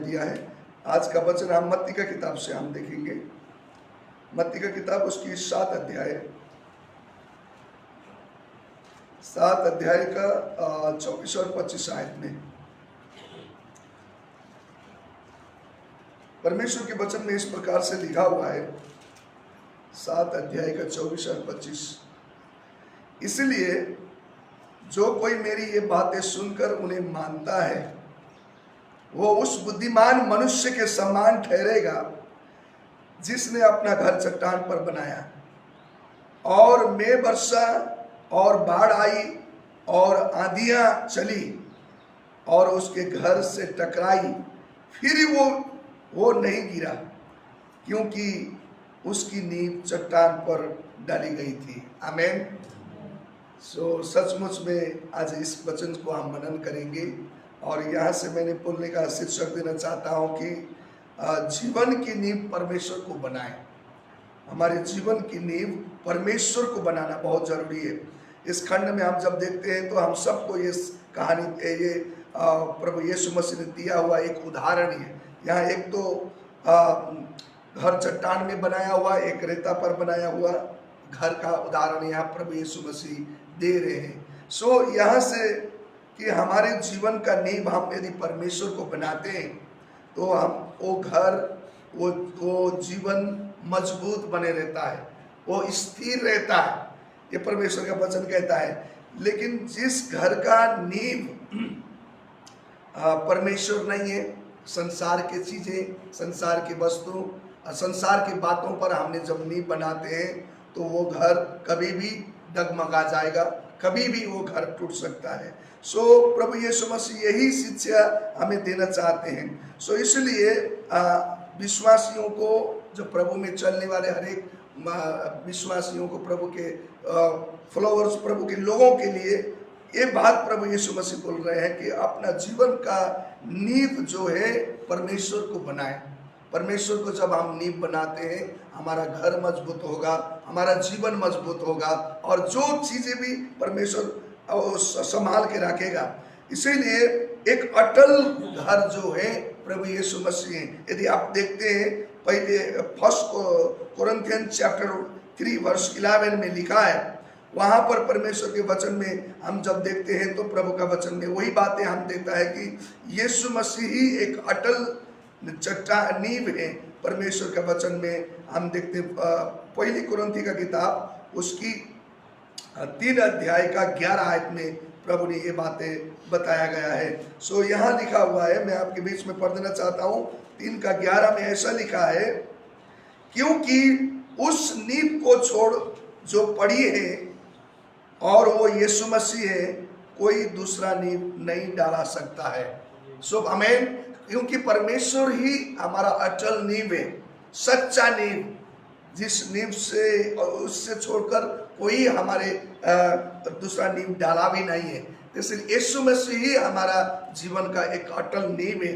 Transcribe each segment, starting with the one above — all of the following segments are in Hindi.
दिया है। आज का वचन हम मत्ती का किताब से हम देखेंगे। मत्ती का किताब उसकी 7 अध्याय का 24 और 25 आयत में परमेश्वर के वचन में इस प्रकार से लिखा हुआ है। 7 अध्याय का 24 और 25। इसलिए जो कोई मेरी ये बातें सुनकर उन्हें मानता है वो उस बुद्धिमान मनुष्य के समान ठहरेगा जिसने अपना घर चट्टान पर बनाया, और में वर्षा और बाढ़ आई और आंधियां चली और उसके घर से टकराई, फिर वो नहीं गिरा क्योंकि उसकी नींव चट्टान पर डाली गई थी। आमीन। सचमुच में आज इस वचन को हम मनन करेंगे और यहाँ से मैंने बोलने का शीर्षक देना चाहता हूँ कि जीवन की नींव परमेश्वर को बनाए। हमारे जीवन की नींव परमेश्वर को बनाना बहुत जरूरी है। इस खंड में हम जब देखते हैं तो हम सबको ये कहानी, ये प्रभु यीशु मसीह ने दिया हुआ एक उदाहरण है। यहाँ एक तो घर चट्टान में बनाया हुआ, एक रेता पर बनाया हुआ घर का उदाहरण यहाँ प्रभु यीशु मसीह दे रहे हैं। यहाँ से कि हमारे जीवन का नींव हम यदि परमेश्वर को बनाते हैं तो हम वो घर, वो जीवन मजबूत बने रहता है, वो स्थिर रहता है। ये परमेश्वर का वचन कहता है। लेकिन जिस घर का नींव परमेश्वर नहीं है, संसार की चीजें, संसार की वस्तु, संसार की बातों पर हमने जब नींव बनाते हैं तो वो घर कभी भी डगमगा जाएगा, कभी भी वो घर टूट सकता है। प्रभु यीशु मसीह यही शिक्षा हमें देना चाहते हैं। इसलिए विश्वासियों को, जो प्रभु में चलने वाले हर एक विश्वासियों को, प्रभु के फॉलोअर्स, प्रभु के लोगों के लिए ये बात प्रभु यीशु मसीह बोल रहे हैं कि अपना जीवन का नींव जो है परमेश्वर को बनाए। परमेश्वर को जब हम नींव बनाते हैं हमारा घर मजबूत होगा, हमारा जीवन मजबूत होगा और जो चीजें भी परमेश्वर संभाल के रखेगा। इसीलिए एक अटल घर जो है प्रभु यीशु मसीह है। यदि आप देखते हैं पहले 1 कोरिन्थियंस चैप्टर 3 वर्स 11 में लिखा है, वहां पर परमेश्वर के वचन में हम जब देखते हैं तो प्रभु का वचन में वही बातें हम देखता है कि यीशु मसीह ही एक अटल चट्टान नींव है। परमेश्वर का वचन में हम देखते पहली कुरिन्थी का किताब उसकी 3 अध्याय का 11 आयत में प्रभु ने ये बातें बताया गया है। यहाँ लिखा हुआ है, मैं आपके बीच में पढ़ देना चाहता हूँ। 3 का 11 में ऐसा लिखा है, क्योंकि उस नींव को छोड़ जो पड़ी है और वो यीशु मसीह है, कोई दूसरा नींव नहीं डाला सकता है। आमीन। क्योंकि परमेश्वर ही हमारा अटल नींव है, सच्चा नींव, जिस नींव से उससे छोड़कर कोई हमारे दूसरा नींव डाला भी नहीं है। इसलिए यीशु मसीह ही हमारा जीवन का एक अटल नींव है।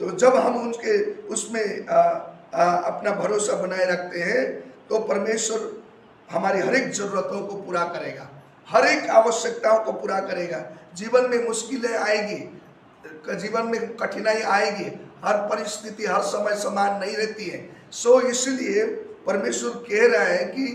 तो जब हम उनके उसमें अपना भरोसा बनाए रखते हैं तो परमेश्वर हमारी हर एक जरूरतों को पूरा करेगा, हर एक आवश्यकताओं को पूरा करेगा। जीवन में मुश्किलें आएगी, जीवन में कठिनाई आएगी, हर परिस्थिति हर समय समान नहीं रहती है। इसलिए परमेश्वर कह रहा है कि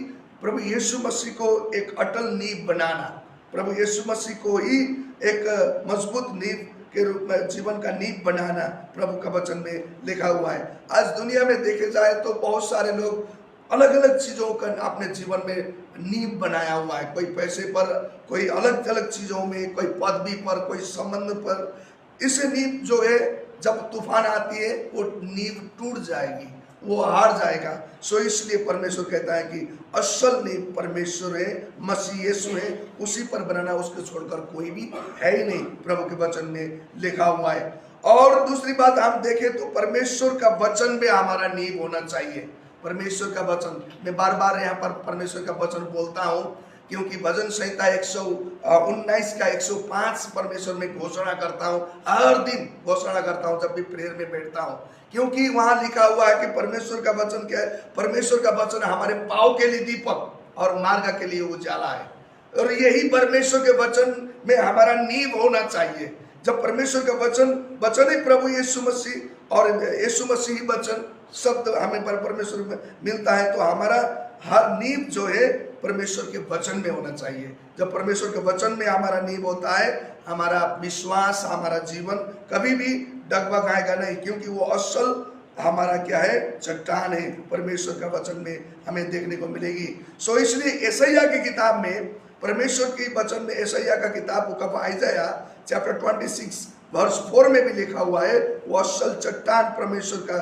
प्रभु यीशु मसीह को एक अटल नींव बनाना, प्रभु यीशु मसीह को ही एक मजबूत नींव के रूप में जीवन का नींव बनाना प्रभु का वचन में लिखा हुआ है। आज दुनिया में देखे जाए तो बहुत सारे लोग अलग अलग चीजों का अपने जीवन में नींव बनाया हुआ है, कोई पैसे पर, कोई अलग अलग चीजों में, कोई पदवी पर, कोई संबंध पर। इसे नींव जो है जब तूफान आती है वो नींव टूट जाएगी, वो हार जाएगा। इसलिए परमेश्वर कहता है कि असल नींव परमेश्वर है, मसीह यीशु है, उसी पर बनाना, उसको छोड़कर कोई भी है ही नहीं, प्रभु के वचन में लिखा हुआ है। और दूसरी बात हम देखें तो परमेश्वर का वचन भी हमारा नींव होना चाहिए। परमेश्वर का वचन, मैं बार बार यहाँ पर परमेश्वर का वचन बोलता हूँ क्योंकि भजन संहिता 119 का 105 परमेश्वर में घोषणा करता हूँ, हर दिन घोषणा करता हूँ जब भी प्रेयर में बैठता हूँ, क्योंकि वहां लिखा हुआ है कि परमेश्वर का वचन क्या है? परमेश्वर का वचन हमारे पाँव के लिए दीपक और मार्ग के लिए उजाला है। और यही परमेश्वर के वचन में हमारा नींव होना चाहिए। जब परमेश्वर का वचन, वचन ही प्रभु यीशु मसीह और यीशु मसीह ही वचन शब्द हमें परमेश्वर में मिलता है, तो हमारा हर नींव जो है परमेश्वर के वचन में होना चाहिए। जब परमेश्वर के वचन में हमारा नींव होता है, हमारा विश्वास, हमारा जीवन कभी भी डगमगाएगा नहीं, क्योंकि वो असल हमारा क्या है, चट्टान है, परमेश्वर का वचन में हमें देखने को मिलेगी। सो इसलिए यशायाह की किताब में, परमेश्वर के वचन में, यशायाह का किताब को कब आइजाया चैप्टर 26 वर्स 4 में भी लिखा हुआ है, वो असल चट्टान परमेश्वर का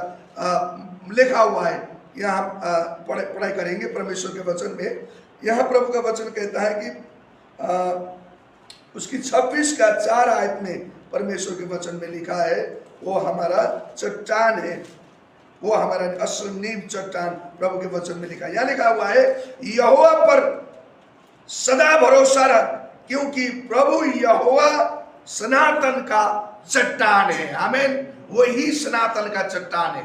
लिखा हुआ है। यहाँ पढ़ाई करेंगे परमेश्वर के वचन में। यहाँ प्रभु का वचन कहता है कि उसकी 26 का 4 आयत में परमेश्वर के वचन में लिखा है, वो हमारा चट्टान है, वो हमारा असल नींव चट्टान प्रभु के वचन में लिखा है। यहाँ लिखा हुआ है, यहोवा पर सदा भरोसा रख, क्योंकि प्रभु यहोवा सनातन का चट्टान है। आमीन। वही सनातन का चट्टान है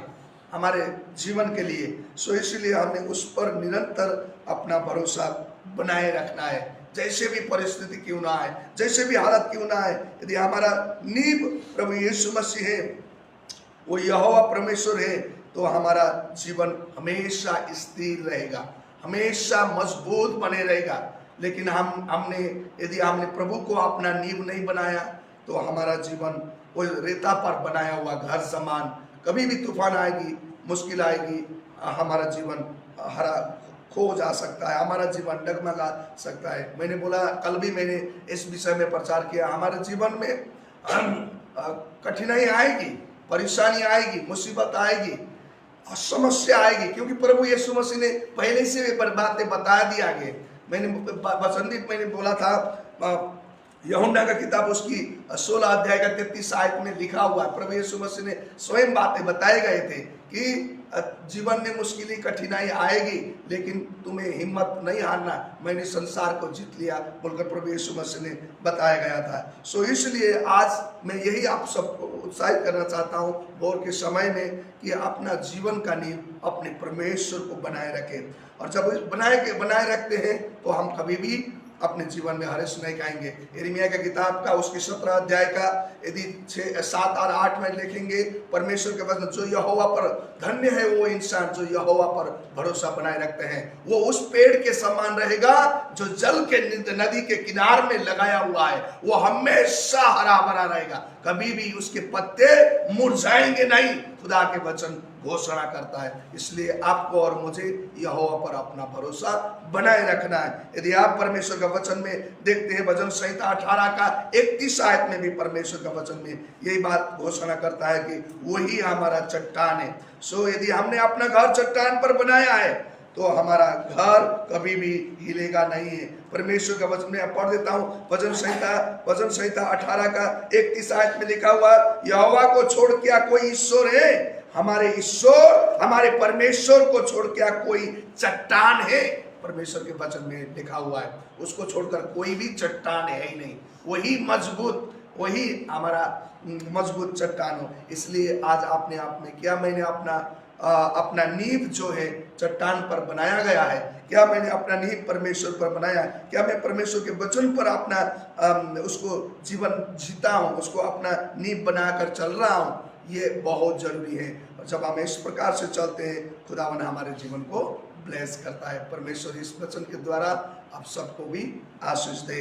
हमारे जीवन के लिए। सो इसलिए हमें उस पर निरंतर अपना भरोसा बनाए रखना है, जैसे भी परिस्थिति क्यों ना आए, जैसे भी हालत क्यों ना आए। यदि हमारा नींव प्रभु यीशु मसीह है, वो यहोवा परमेश्वर है, तो हमारा जीवन हमेशा स्थिर रहेगा, हमेशा मजबूत बने रहेगा। लेकिन यदि हमने प्रभु को अपना नींव नहीं बनाया, तो हमारा जीवन वो रेता पर बनाया हुआ घर समान, कभी भी तूफान आएगी, मुश्किल आएगी, हमारा जीवन हरा खो जा सकता है, हमारा जीवन डगमगा सकता है। मैंने बोला, कल भी मैंने इस विषय में प्रचार किया, हमारे जीवन में कठिनाई आएगी, परेशानी आएगी, मुसीबत आएगी, समस्या आएगी, क्योंकि प्रभु यीशु मसीह ने पहले से भी बातें बता दी आगे। मैंने मैंने बोला था, यूहन्ना का किताब उसकी 16 अध्याय का 33 आयत में लिखा हुआ है, प्रभु यीशु मसीह ने स्वयं बातें बताए गए थे कि जीवन में मुश्किलें, कठिनाई आएगी, लेकिन तुम्हें हिम्मत नहीं हारना, मैंने संसार को जीत लिया बोलकर प्रभु यीशु मसीह ने बताया गया था। सो इसलिए आज मैं यही आप सबको उत्साहित करना चाहता हूँ भोर के समय में, कि अपना जीवन का नींव अपने परमेश्वर को बनाए रखें। और जब बनाए रखते हैं, तो हम कभी भी अपने जीवन में हर्ष नहीं खाएंगे। यिर्मयाह का किताब का उसके 17 अध्याय का यदि 6, 7 और 8 में लिखेंगे, परमेश्वर के वचन, जो यहोवा पर, धन्य है वो इंसान जो यहोवा पर भरोसा बनाए रखते हैं, वो उस पेड़ के समान रहेगा जो जल के नदी के किनार में लगाया हुआ है, वो हमेशा हरा भरा रहेगा, कभी भी उसके पत्ते मुरझाएंगे नहीं। खुदा के वचन घोषणा करता है। इसलिए आपको और मुझे यहोवा पर अपना भरोसा बनाए रखना है। यदि आप परमेश्वर का वचन में देखते हैं, भजन संहिता 18 का 31 आयत में भी परमेश्वर का वचन में यही बात घोषणा करता है कि वही हमारा चट्टान है। सो यदि हमने अपना घर चट्टान पर बनाया है, तो हमारा घर कभी भी हिलेगा नहीं है। परमेश्वर का वचन में पढ़ देता हूँ, भजन संहिता 18 का 31 आयत में लिखा हुआ, यहोवा को छोड़ क्या कोई ईश्वर है? हमारे ईश्वर, हमारे परमेश्वर को छोड़ क्या कोई चट्टान है? परमेश्वर के वचन में लिखा हुआ है, उसको छोड़कर कोई भी चट्टान है ही नहीं। वही मजबूत, वही हमारा मजबूत चट्टान हो। इसलिए आज आपने आप में क्या, मैंने अपना नींव जो है चट्टान पर बनाया गया है? क्या मैंने अपना नींव परमेश्वर पर बनाया है? क्या मैं परमेश्वर के वचन पर अपना उसको जीवन जीता हूँ, उसको अपना नींव बनाकर चल रहा हूँ? ये बहुत जरूरी है। और जब हम इस प्रकार से चलते हैं, खुदावन हमारे जीवन को ब्लेस करता है। परमेश्वर इस वचन के द्वारा आप सबको भी आशीष दे।